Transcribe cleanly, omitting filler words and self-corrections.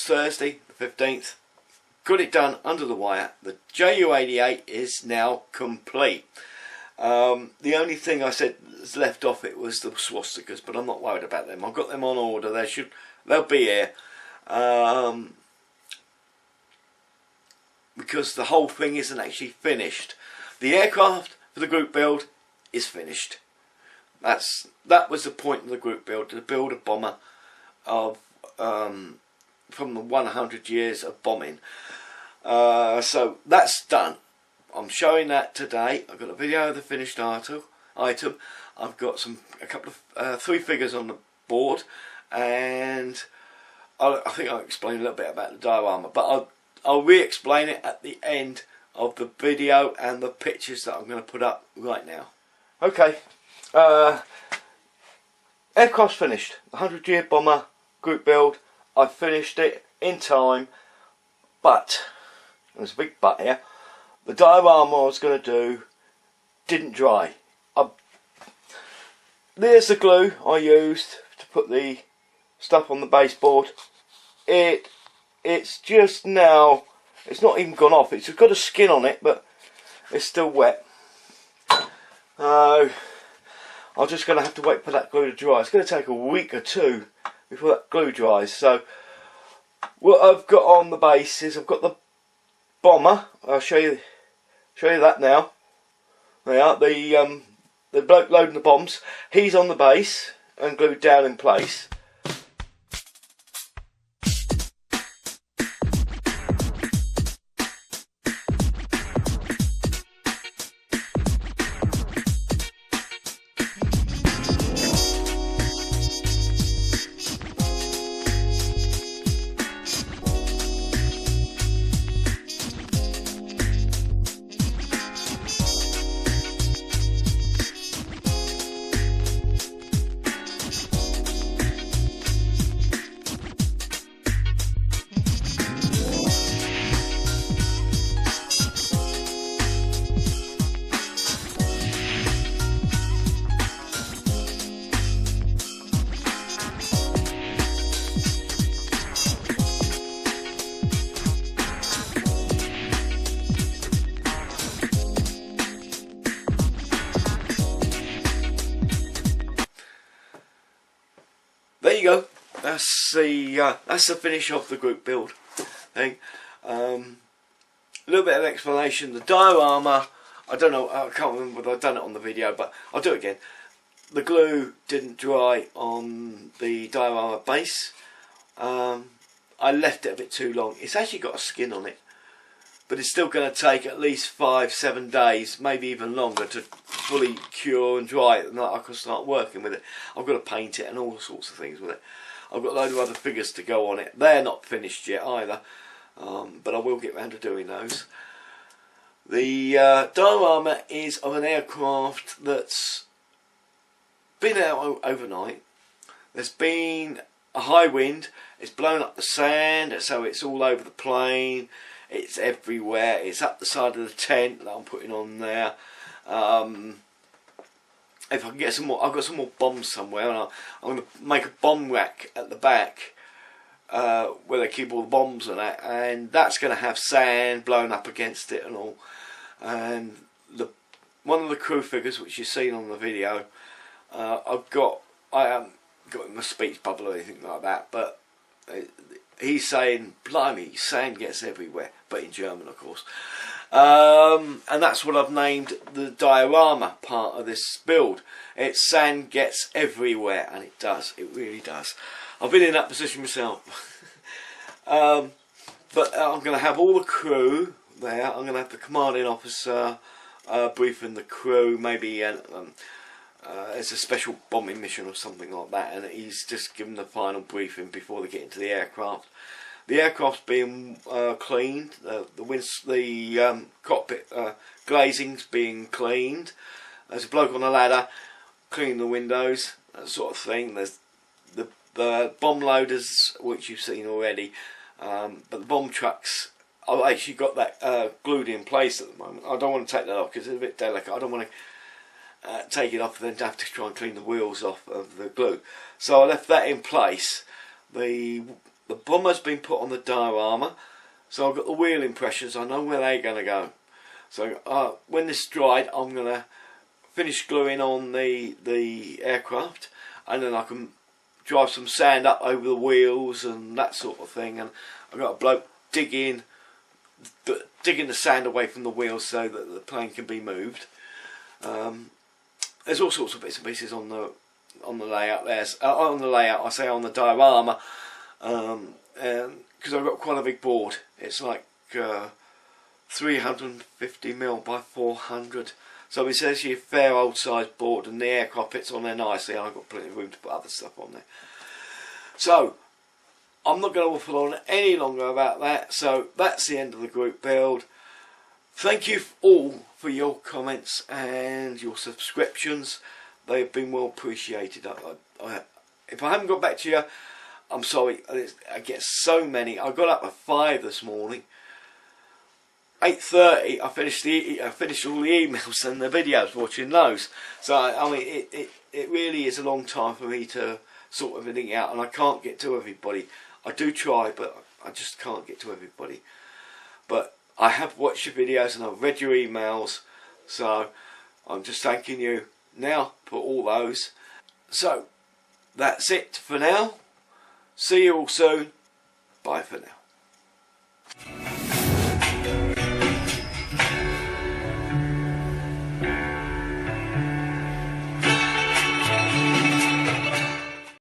Thursday the 15th. Got it done under the wire. The ju88 is now complete. The only thing I said that's left off it was the swastikas, but I'm not worried about them. I've got them on order. They'll be here. Because the whole thing isn't actually finished. The aircraft for the group build is finished. That was the point of the group build, to build a bomber of from the 100 years of bombing. So that's done. I'm showing that today. I've got a video of the finished item. I've got three figures on the board, and I think I'll explain a little bit about the diorama, but I'll re-explain it at the end of the video and the pictures that I'm going to put up right now. Okay, aircraft's finished. The 100-year bomber group build. I finished it in time, but there's a big but here. The diorama I was going to do didn't dry. There's the glue I used to put the stuff on the baseboard. It's just now, it's not even gone off. It's got a skin on it, but it's still wet. I'm just going to have to wait for that glue to dry. It's going to take a week or two before that glue dries. So what I've got on the base is I've got the bomber. I'll show you that now. They are the bloke loading the bombs. He's on the base and glued down in place. There you go. That's the finish of the group build thing. A little bit of explanation. The diorama, I don't know, I can't remember whether I've done it on the video, but I'll do it again. The glue didn't dry on the diorama base. I left it a bit too long. It's actually got a skin on it, but it's still going to take at least 5-7 days, maybe even longer, to fully cure and dry it, and I can start working with it. I've got to paint it and all sorts of things with it. I've got a load of other figures to go on it. They're not finished yet either, but I will get round to doing those. The diorama is of an aircraft that's been out overnight. There's been a high wind. It's blown up the sand, so it's all over the plane. It's everywhere. It's up the side of the tent that I'm putting on there. If I can get some more, I've got some more bombs somewhere, and I'm going to make a bomb rack at the back where they keep all the bombs and that, and that's going to have sand blown up against it and all. And one of the crew figures, which you've seen on the video, I haven't got him a speech bubble or anything like that, but he's saying, blimey, sand gets everywhere, but in German, of course. And that's what I've named the diorama part of this build. It's sand gets everywhere, and it does. It really does. I've been in that position myself. But I'm going to have all the crew there. I'm going to have the commanding officer briefing the crew, maybe it's a special bombing mission or something like that, and he's just given the final briefing before they get into the aircraft. The aircraft's being cleaned. The cockpit glazing's being cleaned. There's a bloke on a ladder cleaning the windows, that sort of thing. There's the bomb loaders, which you've seen already, but the bomb trucks, I've actually got that glued in place at the moment. I don't want to take that off because it's a bit delicate. I don't want to take it off and then have to try and clean the wheels off of the glue. So I left that in place. The the bomber's been put on the diorama, so I've got the wheel impressions. I know where they're going to go. So when this dried, I'm going to finish gluing on the aircraft, and then I can drive some sand up over the wheels and that sort of thing. And I've got a bloke digging the sand away from the wheels so that the plane can be moved. There's all sorts of bits and pieces on the layout there. On the layout, I say on the diorama, because I've got quite a big board. It's like 350mm by 400. So it's actually a fair old sized board, and the aircraft fits on there nicely. I've got plenty of room to put other stuff on there. So I'm not going to waffle on any longer about that. So that's the end of the group build. Thank you all for your comments and your subscriptions. They have been well appreciated. If I haven't got back to you, I'm sorry. I get so many. I got up at 5 this morning. 8:30 I finished all the emails and the videos, watching those. So I mean it really is a long time for me to sort everything out, and I can't get to everybody. I do try, but I just can't get to everybody. But I have watched your videos and I've read your emails, so I'm just thanking you now for all those. So that's it for now. See you all soon. Bye for now.